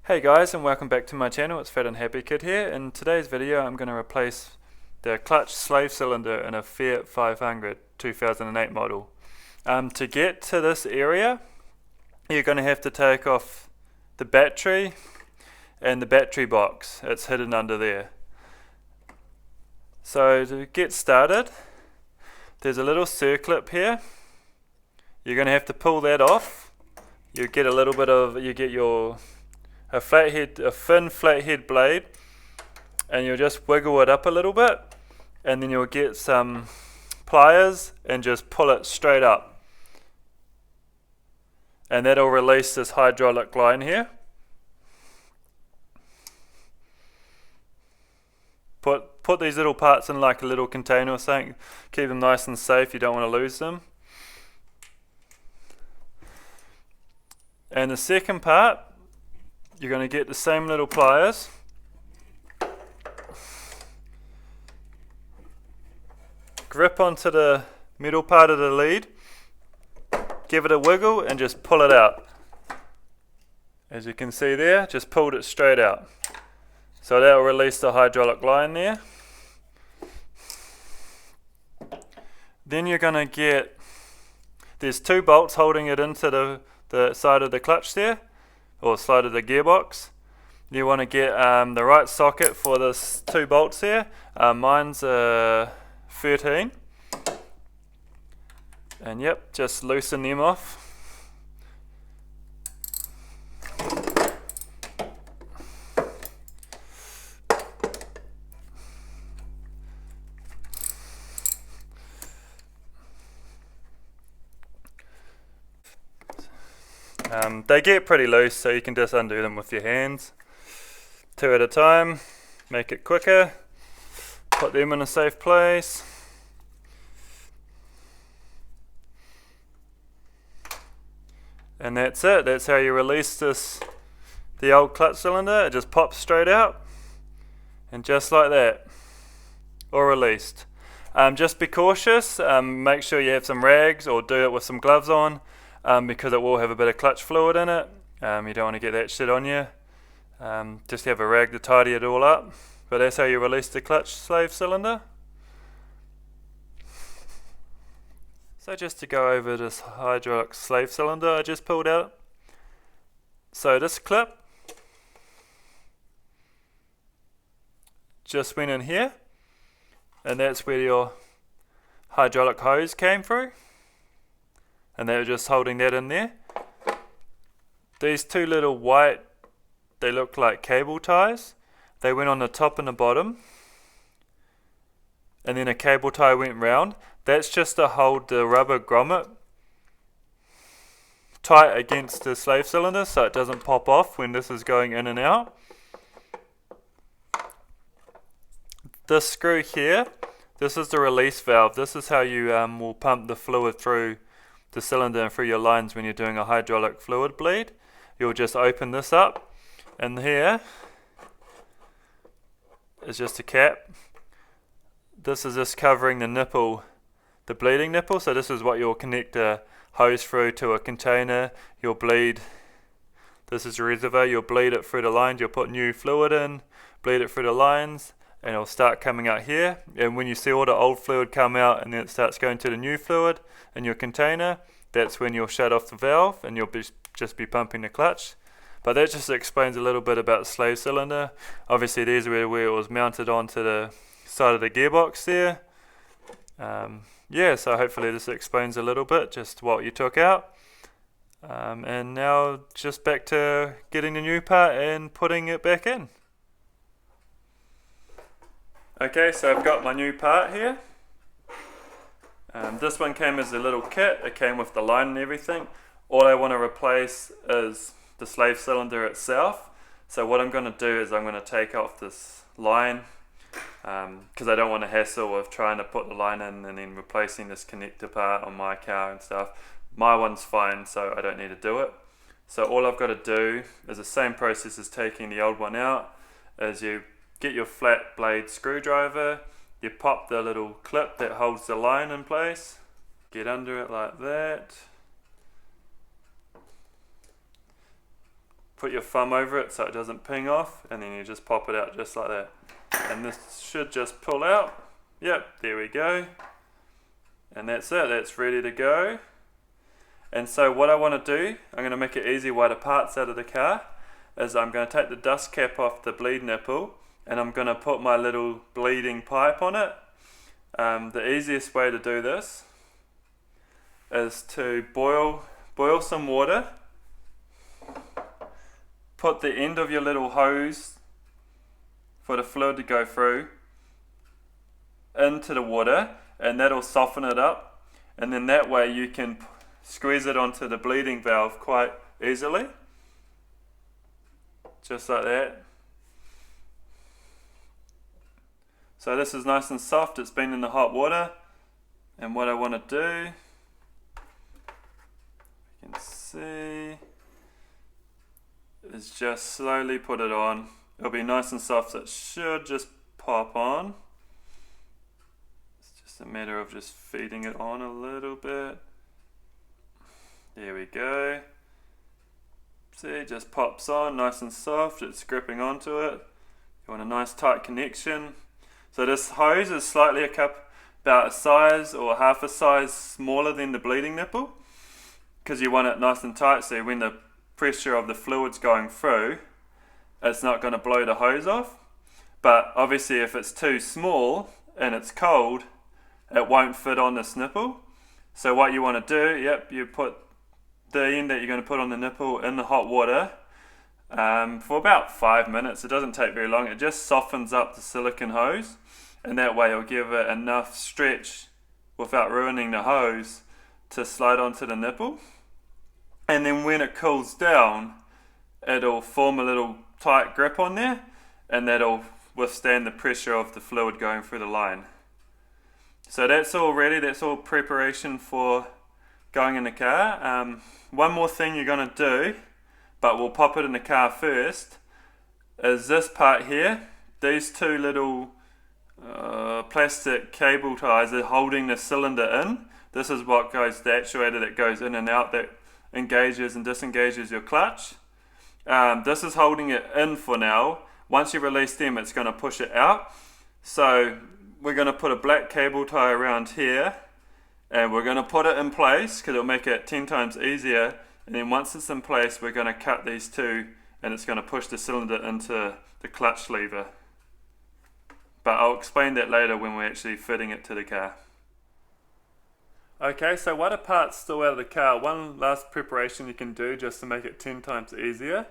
Hey guys, and welcome back to my channel. It's Fat and Happy Kid here. In today's video I'm going to replace the clutch slave cylinder in a Fiat 500 2008 model. To get to this area you're going to have to take off the battery and the battery box. It's hidden under there. So to get started, there's a little circlip here. You're going to have to pull that off. You get a little bit of, a thin flathead blade, and you'll just wiggle it up a little bit, and then you'll get some pliers and just pull it straight up, and that'll release this hydraulic line here. Put these little parts in like a little container or something, keep them nice and safe, you don't want to lose them. And the second part, you're going to get the same little pliers, grip onto the middle part of the lead, give it a wiggle and just pull it out. As you can see there, just pulled it straight out. So that will release the hydraulic line there. Then you're going to get, there's two bolts holding it into the side of the clutch there, or side of the gearbox. You want to get the right socket for this two bolts here. Mine's a 13. And yep, just loosen them off. They get pretty loose, so you can just undo them with your hands. Two at a time, make it quicker. Put them in a safe place. And that's it. That's how you release the old clutch cylinder. It just pops straight out, and just like that, all released. Just be cautious. Make sure you have some rags, or do it with some gloves on. Because it will have a bit of clutch fluid in it. You don't want to get that shit on you. Just have a rag to tidy it all up. But that's how you release the clutch slave cylinder. So just to go over this hydraulic slave cylinder I just pulled out. So this clip just went in here, and that's where your hydraulic hose came through. And they were just holding that in there. These two little white, they look like cable ties. They went on the top and the bottom, and then a cable tie went round. That's just to hold the rubber grommet tight against the slave cylinder so it doesn't pop off when this is going in and out. This screw here, this is the release valve. This is how you will pump the fluid through the cylinder and through your lines when you're doing a hydraulic fluid bleed. You'll just open this up, and here is just a cap. This is just covering the nipple, the bleeding nipple. So this is what you'll connect a hose through to a container. You'll bleed, this is a reservoir, you'll bleed it through the lines, you'll put new fluid in, bleed it through the lines, and it'll start coming out here. And when you see all the old fluid come out and then it starts going to the new fluid in your container, that's when you'll shut off the valve and you'll just be pumping the clutch. But that just explains a little bit about the slave cylinder. Obviously these are where it was mounted onto the side of the gearbox there. Yeah, so hopefully this explains a little bit just what you took out. And now just back to getting the new part and putting it back in. Okay, so I've got my new part here. This one came as a little kit. It came with the line and everything. All I want to replace is the slave cylinder itself. So what I'm going to do is I'm going to take off this line, because I don't want to hassle with trying to put the line in and then replacing this connector part on my car and stuff. My one's fine, so I don't need to do it. So all I've got to do is the same process as taking the old one out, is you get your flat blade screwdriver, you pop the little clip that holds the line in place, get under it like that, put your thumb over it so it doesn't ping off, and then you just pop it out just like that. And this should just pull out. Yep, there we go. And that's it, that's ready to go. And so what I want to do, I'm going to make it easy while the part's out of the car, is I'm going to take the dust cap off the bleed nipple, and I'm going to put my little bleeding pipe on it. The easiest way to do this is to boil some water, put the end of your little hose for the fluid to go through into the water, and that'll soften it up, and then that way you can squeeze it onto the bleeding valve quite easily, just like that. So this is nice and soft, it's been in the hot water, and what I want to do, you can see, is just slowly put it on. It'll be nice and soft, so it should just pop on. It's just a matter of just feeding it on a little bit. There we go. See, it just pops on, nice and soft, it's gripping onto it. You want a nice tight connection. So this hose is slightly about a size or half a size smaller than the bleeding nipple, because you want it nice and tight so when the pressure of the fluid's going through, it's not going to blow the hose off. But obviously if it's too small and it's cold, it won't fit on this nipple. So what you want to do, you put the end that you're going to put on the nipple in the hot water for about 5 minutes. It doesn't take very long. It just softens up the silicone hose, and that way it'll give it enough stretch without ruining the hose to slide onto the nipple. And then when it cools down, it'll form a little tight grip on there, and that'll withstand the pressure of the fluid going through the line. So that's all ready, that's all preparation for going in the car. One more thing you're going to do, but we'll pop it in the car first, is this part here. These two little plastic cable ties are holding the cylinder in. This is what goes, the actuator that goes in and out, that engages and disengages your clutch. This is holding it in for now. Once you release them, it's going to push it out. So we're going to put a black cable tie around here, and we're going to put it in place because it'll make it 10 times easier. And then once it's in place, we're going to cut these two, and it's going to push the cylinder into the clutch lever. But I'll explain that later when we're actually fitting it to the car. Okay, so while the part's still out of the car, one last preparation you can do just to make it 10 times easier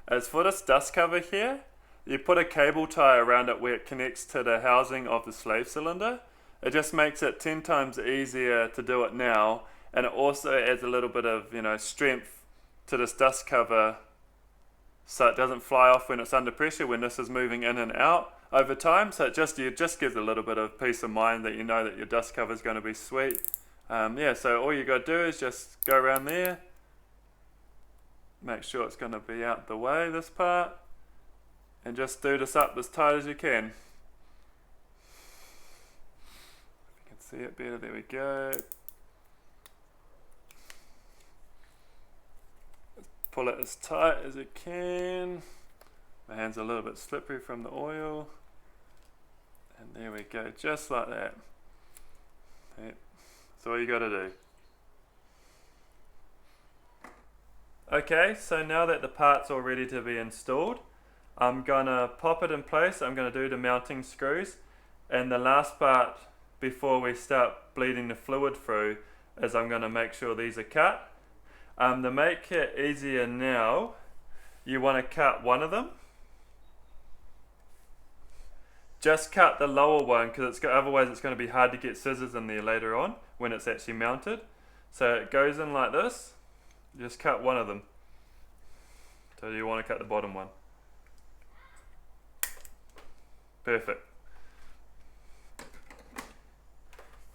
is for this dust cover here, you put a cable tie around it where it connects to the housing of the slave cylinder. It just makes it 10 times easier to do it now, and it also adds a little bit of strength to this dust cover so it doesn't fly off when it's under pressure when this is moving in and out over time. So it just gives a little bit of peace of mind that you know that your dust cover is going to be sweet. So all you got to do is just go around there, make sure it's going to be out the way, this part, and just do this up as tight as you can. If you can see it better, there we go. Pull it as tight as you can. My hand's a little bit slippery from the oil. And there we go, just like that. Yep. That's all you got to do. Okay, so now that the part's all ready to be installed, I'm gonna pop it in place. I'm gonna do the mounting screws, and the last part before we start bleeding the fluid through is I'm gonna make sure these are cut. To make it easier now, you want to cut one of them. Just cut the lower one, because otherwise it's going to be hard to get scissors in there later on when it's actually mounted. So it goes in like this. Just cut one of them. So you want to cut the bottom one. Perfect.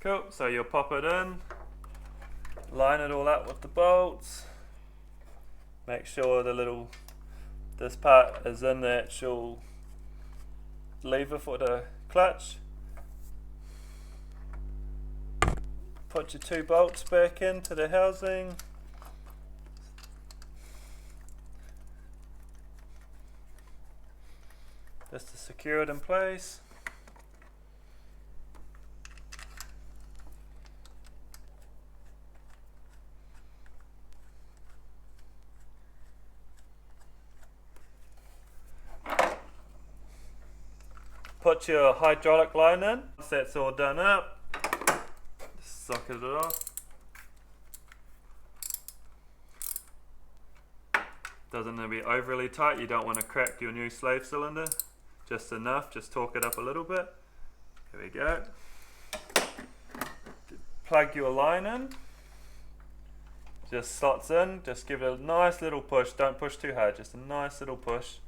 Cool, so you'll pop it in, line it all up with the bolts, make sure this part is in the actual lever for the clutch. Put your two bolts back into the housing. just to secure it in place. Put your hydraulic line in. Once that's all done up, just socket it off. Doesn't want to be overly tight, you don't want to crack your new slave cylinder. Just enough, just torque it up a little bit. Here we go. Plug your line in. Just slots in, just give it a nice little push, don't push too hard, just a nice little push.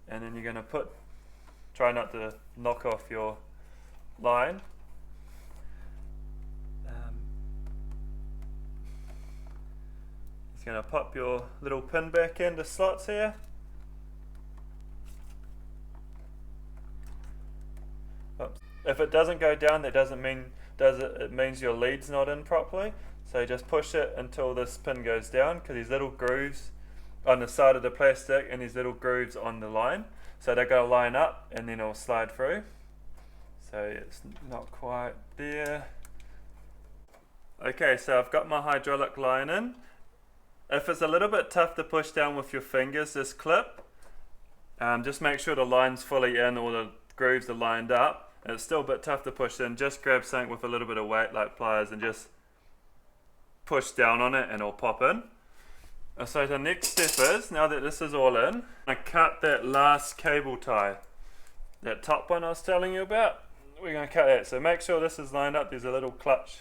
And then you're going to try not to knock off your line. Just going to pop your little pin back into slots here. Oops. If it doesn't go down, that doesn't mean it means your lead's not in properly. So just push it until this pin goes down, because these little grooves on the side of the plastic and these little grooves on the line, so they're going to line up and then it'll slide through. So it's not quite there. Okay, so I've got my hydraulic line in. If it's a little bit tough to push down with your fingers, this clip, just make sure the line's fully in or the grooves are lined up. And it's still a bit tough to push in, just grab something with a little bit of weight like pliers and just push down on it and it'll pop in. So the next step is, now that this is all in, I cut that last cable tie, that top one I was telling you about. We're going to cut that. So make sure this is lined up. There's a little clutch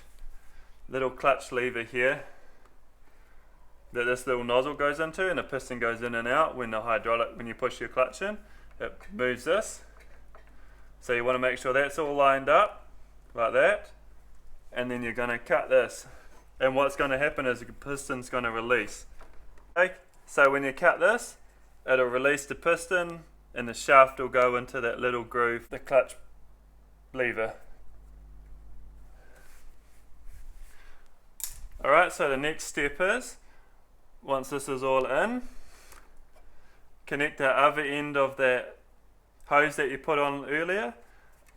lever here that this little nozzle goes into, and the piston goes in and out when you push your clutch in. It moves this. So you want to make sure that's all lined up like that, and then you're going to cut this. And what's going to happen is the piston's going to release. Okay, so when you cut this, it'll release the piston and the shaft will go into that little groove, the clutch lever. Alright, so the next step is, once this is all in, connect the other end of that hose that you put on earlier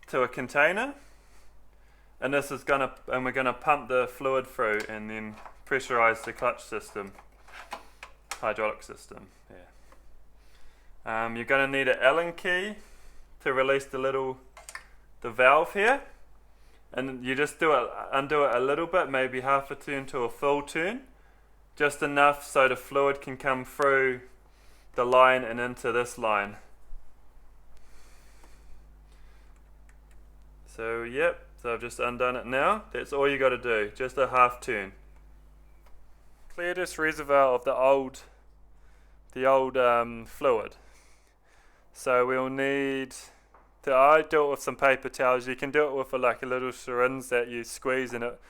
to a container, and we're gonna pump the fluid through and then pressurize the clutch system. Hydraulic system. Yeah. You're going to need an Allen key to release the valve here, and you just undo it a little bit, maybe half a turn to a full turn, just enough so the fluid can come through the line and into this line. So yep, so I've just undone it now. That's all you got to do, just a half turn. Clear this reservoir of the old fluid. So we'll need I do it with some paper towels. You can do it with like a little syringe that you squeeze and it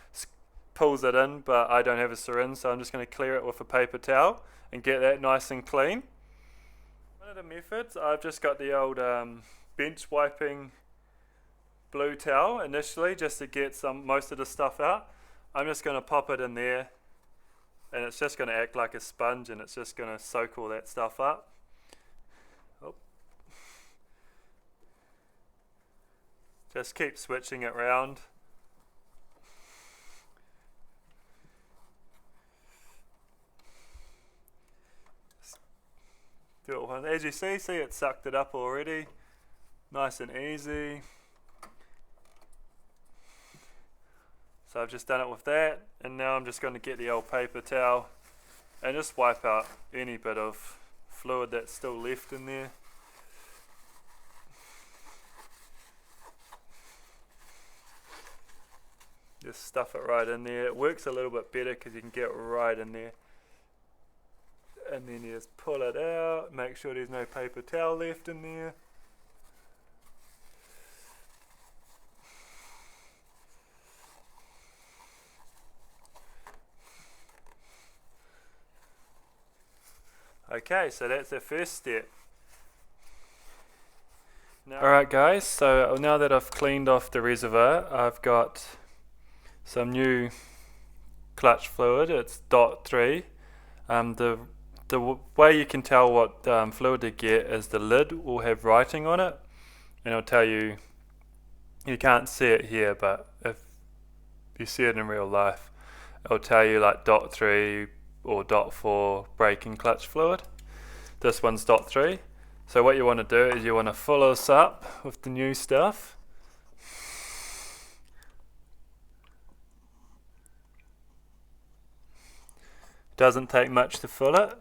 pulls it in, but I don't have a syringe, so I'm just going to clear it with a paper towel and get that nice and clean. One of the methods, I've just got the old bench wiping blue towel initially, just to get most of the stuff out. I'm just going to pop it in there, and it's just going to act like a sponge, and it's just going to soak all that stuff up. Oh. Just keep switching it around. Do it once. As you see it sucked it up already. Nice and easy. So I've just done it with that, and now I'm just going to get the old paper towel and just wipe out any bit of fluid that's still left in there. Just stuff it right in there. It works a little bit better because you can get right in there. And then you just pull it out, make sure there's no paper towel left in there. Okay, so that's the first step. Alright guys, so now that I've cleaned off the reservoir, I've got some new clutch fluid. It's DOT 3. The The way you can tell what fluid to get is the lid will have writing on it, and it'll tell you, you can't see it here, but if you see it in real life, it'll tell you like .3 or .4 brake and clutch fluid. This one's .3. So what you want to do is you want to fill this up with the new stuff. Doesn't take much to fill it.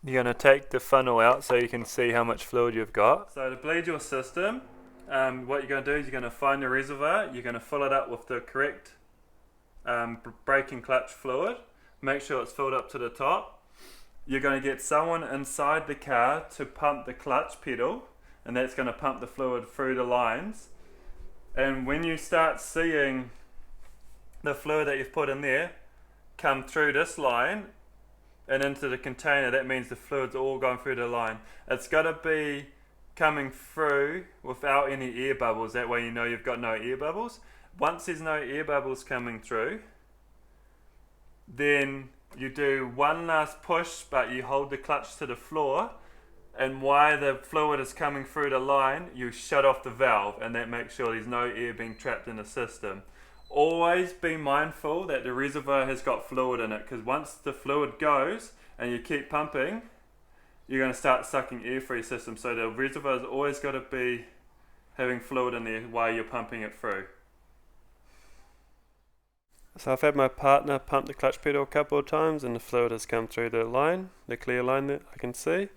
You're going to take the funnel out so you can see how much fluid you've got. So to bleed your system, what you're going to do is you're going to find the reservoir, you're going to fill it up with the correct brake and clutch fluid. Make sure it's filled up to the top. You're going to get someone inside the car to pump the clutch pedal, and that's going to pump the fluid through the lines. And when you start seeing the fluid that you've put in there come through this line and into the container, that means the fluid's all going through the line. It's got to be coming through without any air bubbles, that way you know you've got no air bubbles. Once there's no air bubbles coming through, then you do one last push, but you hold the clutch to the floor, and while the fluid is coming through the line, you shut off the valve, and that makes sure there's no air being trapped in the system. Always be mindful that the reservoir has got fluid in it, because once the fluid goes and you keep pumping, you're going to start sucking air through your system. So the reservoir's always got to be having fluid in there while you're pumping it through. So I've had my partner pump the clutch pedal a couple of times and the fluid has come through the line, the clear line that I can see.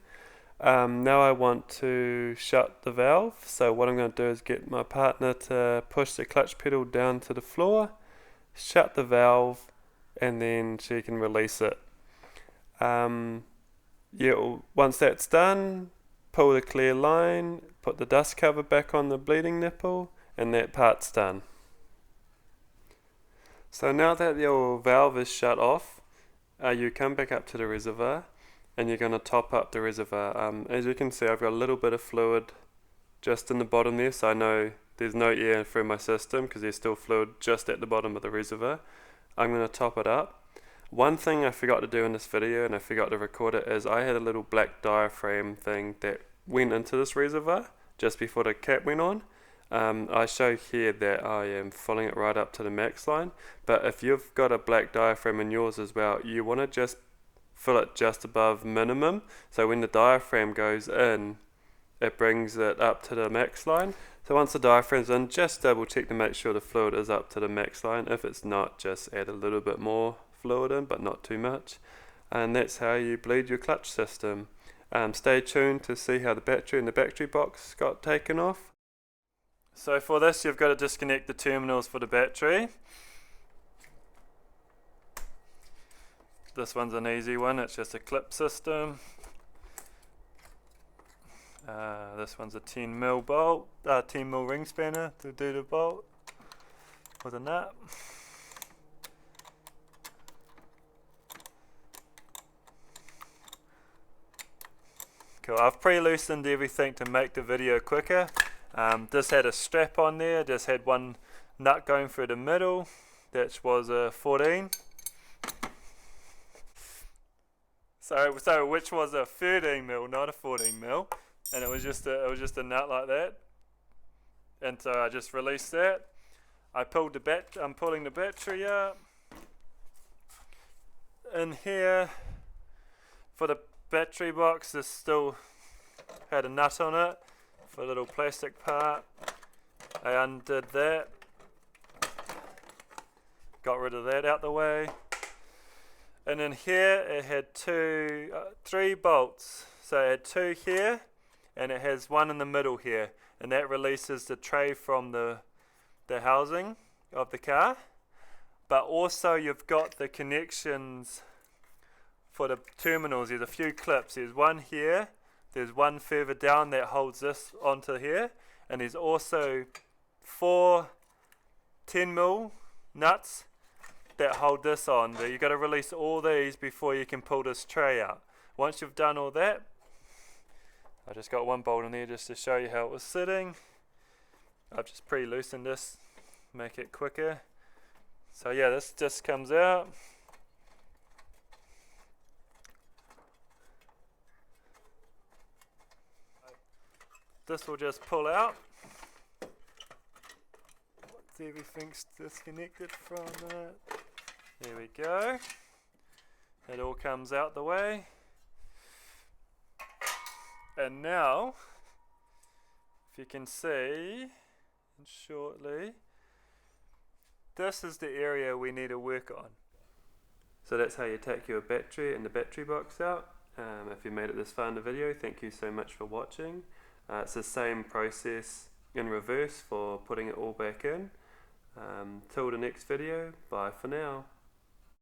Now I want to shut the valve, so what I'm going to do is get my partner to push the clutch pedal down to the floor, shut the valve, and then she can release it. Once that's done, pull the clear line, put the dust cover back on the bleeding nipple, and that part's done. So now that your valve is shut off, you come back up to the reservoir, and you're going to top up the reservoir. As you can see, I've got a little bit of fluid just in the bottom there, so I know there's no air through my system because there's still fluid just at the bottom of the reservoir. I'm going to top it up. One thing I forgot to do in this video, and I forgot to record it, is I had a little black diaphragm thing that went into this reservoir just before the cap went on. I show here that I am filling it right up to the max line, but if you've got a black diaphragm in yours as well, you want to just fill it just above minimum, so when the diaphragm goes in, it brings it up to the max line. So once the diaphragm's in, just double check to make sure the fluid is up to the max line. If it's not, just add a little bit more fluid in, but not too much. And that's how you bleed your clutch system. Stay tuned to see how the battery in the battery box got taken off. So for this, you've got to disconnect the terminals for the battery. This one's an easy one, it's just a clip system. This one's a 10mm bolt, 10mm ring spanner to do the bolt with a nut. Cool, I've pre-loosened everything to make the video quicker. This had a strap on there, just had one nut going through the middle, that was a 14. So which was a 13mm, not a 14mm, and it was just a nut like that. And so I just released that. I'm pulling the battery up. In here, for the battery box, this still had a nut on it for a little plastic part. I undid that, got rid of that out the way. And in here it had three bolts. So it had two here, and it has one in the middle here, and that releases the tray from the housing of the car. But also you've got the connections for the terminals. There's a few clips. There's one here, there's one further down that holds this onto here, and there's also 4 10mm nuts that hold this on. You've got to release all these before you can pull this tray out. Once you've done all that, I just got one bolt in there just to show you how it was sitting. I've just pre-loosened this, make it quicker. So yeah, this just comes out. this will just pull out once everything's disconnected from it. There we go. It all comes out the way. And now, if you can see, and shortly, this is the area we need to work on. So that's how you take your battery and the battery box out. If you made it this far in the video, thank you so much for watching. It's the same process in reverse for putting it all back in. Till the next video, bye for now.